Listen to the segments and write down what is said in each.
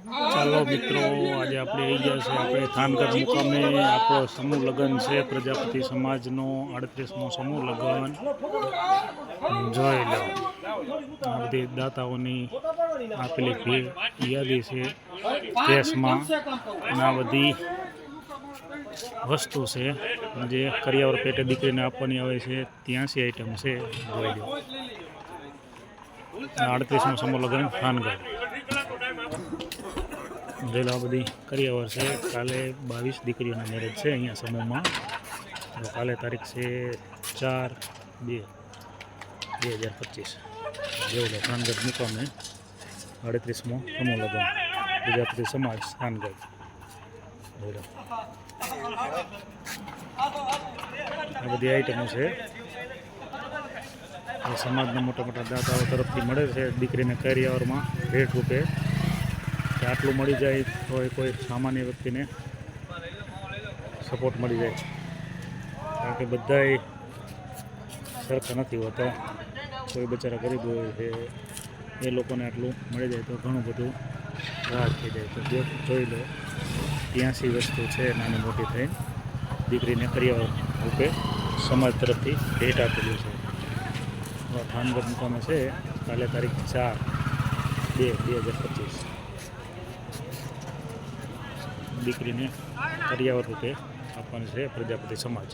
ચાલો મિત્રો, આજે આપણે આવી ગયા છે આપણે થાનગઢ મુકામે. આપણો સમૂહ લગ્ન છે પ્રજાપતિ સમાજનો 38મો સમૂહ લગ્ન. જોઈ લો આ બધી દાતાઓની આપેલી ભીડ યાદી છે કેસમાં, અને આ બધી વસ્તુ છે જે કરિયાવર પેટે દીકરીને આપવાની આવે છે. 83 આઈટમ છે. જોઈ લો 38મો સમૂહ લગ્ન થાનગઢ. જોઈ લો આ બધી કરિયાવર છે. કાલે 22 દીકરીઓના મેરેજ છે અહીંયા સમૂહમાં. તો કાલે તારીખ છે 4/2/2025. જોઈ લો થાનગઢ મુકામે 38મો સમૂહ લગ્ન પ્રજાપતિ સમાજ થાનગઢ. જોઈ લો આ બધી આઈટમો છે એ સમાજના મોટા મોટા દાતાઓ તરફથી મળે છે દીકરીને કરિયાવરમાં ભેટ રૂપે. કે આટલું મળી જાય તો કોઈ સામાન્ય વ્યક્તિને સપોર્ટ મળી જાય, કારણ કે બધાય સરખા નથી હોતા. કોઈ બચારા ગરીબ હોય છે એ લોકોને આટલું મળી જાય તો ઘણું બધું રાહત થઈ જાય. તો જોઈ લો 83 વસ્તુ છે નાની મોટી થઈ દીકરીને કરિયાવર રૂપે સમાજ તરફથી ભેટ આપેલી છે. થાનગઢ મુકામે છે કાલે તારીખ 4/2/2025. દીકરીને કરિયાવર રૂપે આપવાનું છે પ્રજાપતિ સમાજ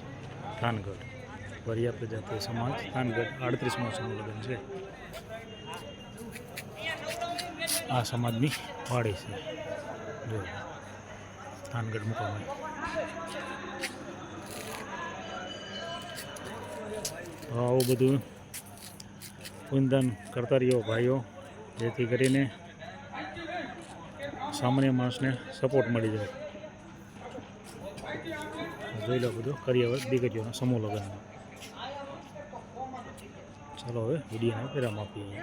થાનગઢ. વરિયા પ્રજાપતિ સમાજ થાનગઢ 38મો સમૂહ લગ્ન છે. આ સમાજની વાડી છે જો થાનગઢ મુકામે. આવું બધું પૂનદાન કરતા રહ્યો ભાઈઓ, જેથી કરીને સામાન્ય માણસને સપોર્ટ મળી જાય. જોઈ લો બધું કરિયાવર દીકરીઓના સમૂહ લગ્નમાં. ચાલો હવે વિડીયોને વિરામ આપીએ.